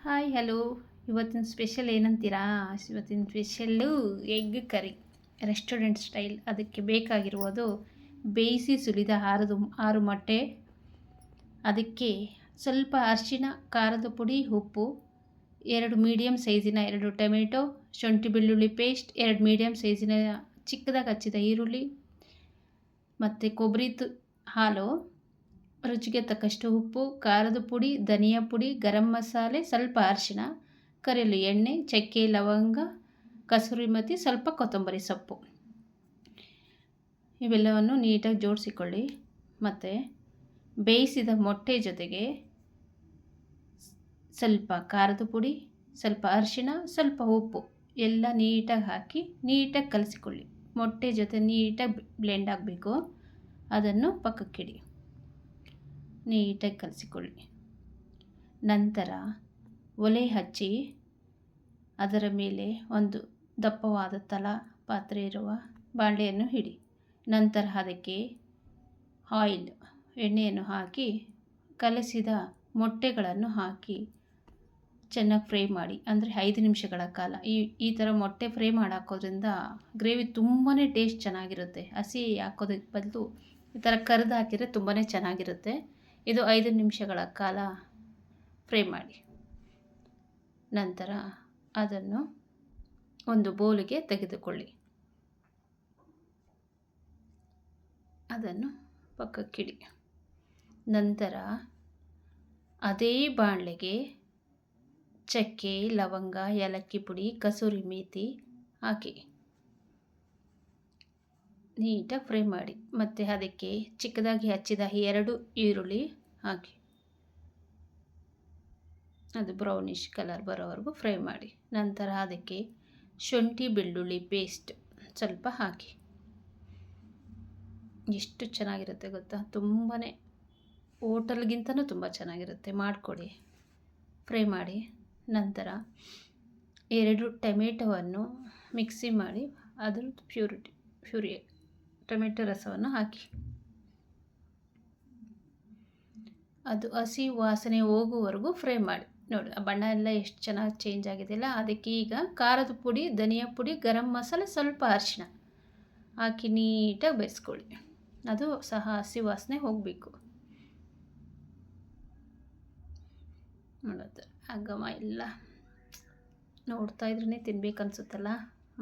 Hi hello. ಇವತ್ತಿನ special ಏನಂತೀರಾ? ಇವತ್ತಿನ special egg curry, restaurant style. ಅದಕ್ಕೆ ಬೇಕಾಗಿರುವುದು ಬೇಯಿಸಿ ಸುಲಿದ 6 ಮೊಟ್ಟೆ, ಅದಕ್ಕೆ ಸ್ವಲ್ಪ ಅರಿಶಿನ, ಖಾರದ ಪುಡಿ, ಉಪ್ಪು, 2 ಮೀಡಿಯಮ್ ಸೈಜಿನ 2 ಟೊಮೆಟೊ, ಶುಂಠಿ ಬೆಳ್ಳುಳ್ಳಿ ಪೇಸ್ಟ್, 2 ಮೀಡಿಯಮ್ ಸೈಜಿನ ಚಿಕ್ಕದಾಗಿ ಹಚ್ಚಿದ ಈರುಳ್ಳಿ ಮತ್ತು ಕೊಬ್ಬರಿ ಹಾಲು, ರುಚಿಗೆ ತಕ್ಕಷ್ಟು ಉಪ್ಪು, ಖಾರದ ಪುಡಿ, ಧನಿಯಾ ಪುಡಿ, ಗರಂ ಮಸಾಲೆ, ಸ್ವಲ್ಪ ಅರಿಶಿನ, ಕರಿಯಲು ಎಣ್ಣೆ, ಚಕ್ಕೆ, ಲವಂಗ, ಕಸೂರಿ ಮೇಥಿ, ಸ್ವಲ್ಪ ಕೊತ್ತಂಬರಿ ಸೊಪ್ಪು. ಇವೆಲ್ಲವನ್ನು ನೀಟಾಗಿ ಜೋಡಿಸಿಕೊಳ್ಳಿ. ಮತ್ತು ಬೇಯಿಸಿದ ಮೊಟ್ಟೆ ಜೊತೆಗೆ ಸ್ವಲ್ಪ ಖಾರದ ಪುಡಿ, ಸ್ವಲ್ಪ ಅರಿಶಿನ, ಸ್ವಲ್ಪ ಉಪ್ಪು ಎಲ್ಲ ನೀಟಾಗಿ ಹಾಕಿ ನೀಟಾಗಿ ಕಲಸಿಕೊಳ್ಳಿ. ಮೊಟ್ಟೆ ಜೊತೆ ನೀಟಾಗಿ ಬ್ಲೆಂಡ್ ಆಗಬೇಕು. ಅದನ್ನು ಪಕ್ಕಕ್ಕಿಡಿ, ನೀಟಾಗಿ ಕಲಸಿಕೊಳ್ಳಿ. ನಂತರ ಒಲೆ ಹಚ್ಚಿ ಅದರ ಮೇಲೆ ಒಂದು ದಪ್ಪವಾದ ಪಾತ್ರೆ ಇರುವ ಬಾಣಲೆಯನ್ನು ಇಡಿ. ನಂತರ ಅದಕ್ಕೆ ಎಣ್ಣೆಯನ್ನು ಹಾಕಿ ಕಲಸಿದ ಮೊಟ್ಟೆಗಳನ್ನು ಹಾಕಿ ಚೆನ್ನಾಗಿ ಫ್ರೈ ಮಾಡಿ. ಅಂದರೆ 5 ನಿಮಿಷಗಳ ಕಾಲ ಈ ಥರ ಮೊಟ್ಟೆ ಫ್ರೈ ಮಾಡಾಕೋದ್ರಿಂದ ಗ್ರೇವಿ ತುಂಬಾ ಟೇಸ್ಟ್ ಚೆನ್ನಾಗಿರುತ್ತೆ. ಹಸಿ ಹಾಕೋದಕ್ಕೆ ಬದಲು ಈ ಥರ ಕರಿದು ಹಾಕಿದರೆ ತುಂಬಾ ಚೆನ್ನಾಗಿರುತ್ತೆ. ಇದು 5 ನಿಮಿಷಗಳ ಕಾಲ ಫ್ರೈ ಮಾಡಿ. ನಂತರ ಅದನ್ನು ಒಂದು ಬೌಲಿಗೆ ತೆಗೆದುಕೊಳ್ಳಿ. ಅದನ್ನು ಪಕ್ಕಕ್ಕಿಡಿ. ನಂತರ ಅದೇ ಬಾಣಲೆಗೆ ಚಕ್ಕೆ, ಲವಂಗ, ಏಲಕ್ಕಿ ಪುಡಿ, ಕಸೂರಿ ಮೇಥಿ ಹಾಕಿ ನೀಟಾಗಿ ಫ್ರೈ ಮಾಡಿ. ಮತ್ತು ಅದಕ್ಕೆ ಚಿಕ್ಕದಾಗಿ ಹಚ್ಚಿದ 2 ಈರುಳ್ಳಿ ಹಾಕಿ ಅದು ಬ್ರೌನಿಷ್ ಕಲರ್ ಬರೋವರೆಗೂ ಫ್ರೈ ಮಾಡಿ. ನಂತರ ಅದಕ್ಕೆ ಶುಂಠಿ ಬೆಳ್ಳುಳ್ಳಿ ಪೇಸ್ಟ್ ಸ್ವಲ್ಪ ಹಾಕಿ. ಎಷ್ಟು ಚೆನ್ನಾಗಿರುತ್ತೆ ಗೊತ್ತಾ? ತುಂಬಾ ಹೋಟೆಲ್ಗಿಂತನೂ ತುಂಬ ಚೆನ್ನಾಗಿರುತ್ತೆ. ಮಾಡಿಕೊಡಿ, ಫ್ರೈ ಮಾಡಿ. ನಂತರ 2 ಟೊಮೆಟೊವನ್ನು ಮಿಕ್ಸಿ ಮಾಡಿ ಅದ್ರ ಪ್ಯೂರಿ ಟೊಮೆಟೊ ರಸವನ್ನು ಹಾಕಿ ಅದು ಹಸಿ ವಾಸನೆ ಹೋಗುವವರೆಗೂ ಫ್ರೈ ಮಾಡಿ. ನೋಡಿ, ಆ ಬಣ್ಣ ಎಲ್ಲ ಎಷ್ಟು ಚೆನ್ನಾಗಿ ಚೇಂಜ್ ಆಗಿದೆಯಲ್ಲ. ಅದಕ್ಕೆ ಈಗ ಖಾರದ ಪುಡಿ, ಧನಿಯಾ ಪುಡಿ, ಗರಂ ಮಸಾಲೆ, ಸ್ವಲ್ಪ ಅರಿಶಿನ ಹಾಕಿ ನೀಟಾಗಿ ಬೇಯಿಸ್ಕೊಳ್ಳಿ. ಅದು ಸಹ ಹಸಿ ವಾಸನೆ ಹೋಗಬೇಕು. ನೋಡುತ್ತೆ ಆ ಘಮ ಎಲ್ಲ ನೋಡ್ತಾ ಇದ್ರೇ ತಿನ್ಬೇಕನ್ಸುತ್ತಲ್ಲ.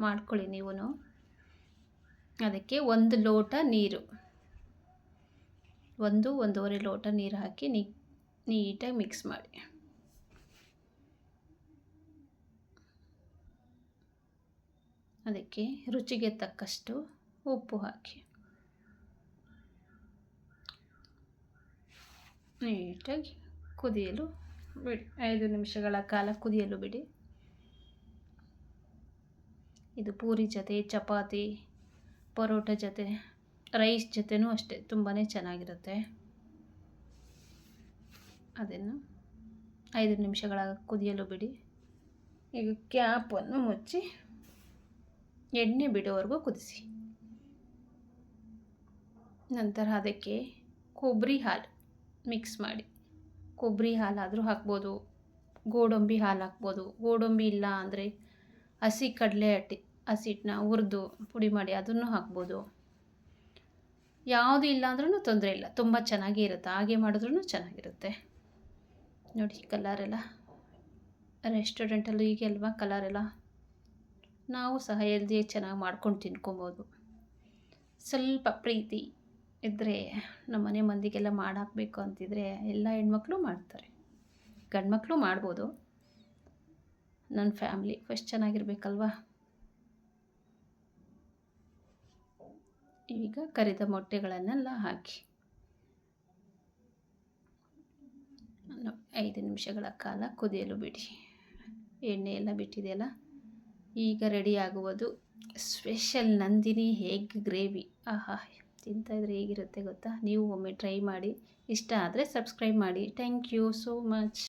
ಮಾಡ್ಕೊಳ್ಳಿ ನೀವು. ಅದಕ್ಕೆ 1 ಲೋಟ ನೀರು, 1-1.5 ಲೋಟ ನೀರು ಹಾಕಿ ನೀಟಾಗಿ ಮಿಕ್ಸ್ ಮಾಡಿ. ಅದಕ್ಕೆ ರುಚಿಗೆ ತಕ್ಕಷ್ಟು ಉಪ್ಪು ಹಾಕಿ ನೀಟಾಗಿ ಕುದಿಯಲು ಬಿಡಿ. 5 ನಿಮಿಷಗಳ ಕಾಲ ಕುದಿಯಲು ಬಿಡಿ. ಇದು ಪೂರಿ ಜೊತೆ, ಚಪಾತಿ, ಪರೋಟ ಜೊತೆ, ರೈಸ್ ಜೊತೆನೂ ಅಷ್ಟೇ ತುಂಬಾ ಚೆನ್ನಾಗಿರುತ್ತೆ. ಅದನ್ನು 5 ನಿಮಿಷಗಳ ಕುದಿಯಲು ಬಿಡಿ. ಈಗ ಕ್ಯಾಪನ್ನು ಮುಚ್ಚಿ ಎಣ್ಣೆ ಬಿಡೋವರೆಗೂ ಕುದಿಸಿ. ನಂತರ ಅದಕ್ಕೆ ಕೊಬ್ಬರಿ ಹಾಲು ಮಿಕ್ಸ್ ಮಾಡಿ. ಕೊಬ್ಬರಿ ಹಾಲಾದರೂ ಹಾಕ್ಬೋದು, ಗೋಡಂಬಿ ಹಾಲು ಹಾಕ್ಬೋದು. ಗೋಡಂಬಿ ಇಲ್ಲ ಅಂದರೆ ಹಸಿ ಕಡಲೆ ಹಸಿಟ್ಟನ್ನ ಹುರಿದು ಪುಡಿ ಮಾಡಿ ಅದನ್ನು ಹಾಕ್ಬೋದು. ಯಾವುದು ಇಲ್ಲ ಅಂದ್ರೂ ತೊಂದರೆ ಇಲ್ಲ, ತುಂಬ ಚೆನ್ನಾಗೇ ಇರುತ್ತೆ. ಹಾಗೆ ಮಾಡಿದ್ರೂ ಚೆನ್ನಾಗಿರುತ್ತೆ. ನೋಡಿ ಕಲರೆಲ್ಲ ರೆಸ್ಟೋರೆಂಟಲ್ಲಿ ಹೀಗೆ ಅಲ್ವಾ ಕಲರೆಲ್ಲ. ನಾವು ಸಹ ಹೆಲ್ದಿಯಾಗಿ ಚೆನ್ನಾಗಿ ಮಾಡ್ಕೊಂಡು ತಿನ್ಕೊಬೋದು. ಸ್ವಲ್ಪ ಪ್ರೀತಿ ಇದ್ದರೆ ನಮ್ಮ ಮನೆ ಮಂದಿಗೆಲ್ಲ ಮಾಡಾಕಬೇಕು ಅಂತಿದ್ರೆ ಎಲ್ಲ ಹೆಣ್ಮಕ್ಳು ಮಾಡ್ತಾರೆ, ಗಂಡು ಮಕ್ಕಳು ಮಾಡ್ಬೋದು. ನನ್ನ ಫ್ಯಾಮ್ಲಿ ಫಸ್ಟ್ ಚೆನ್ನಾಗಿರ್ಬೇಕಲ್ವ. ಈಗ ಕರಿದ ಮೊಟ್ಟೆಗಳನ್ನೆಲ್ಲ ಹಾಕಿ 5 ನಿಮಿಷಗಳ ಕಾಲ ಕುದಿಯಲು ಬಿಡಿ. ಎಣ್ಣೆ ಎಲ್ಲ ಬಿಟ್ಟಿದೆಯಲ್ಲ. ಈಗ ರೆಡಿ ಆಗುವುದು ಸ್ಪೆಷಲ್ ನಂದಿನಿ ಎಗ್ ಗ್ರೇವಿ. ಆಹಾ, ತಿಂತಾಯಿದ್ರೆ ಹೇಗಿರುತ್ತೆ ಗೊತ್ತಾ? ನೀವು ಒಮ್ಮೆ ಟ್ರೈ ಮಾಡಿ. ಇಷ್ಟ ಆದರೆ ಸಬ್ಸ್ಕ್ರೈಬ್ ಮಾಡಿ. Thank you so much.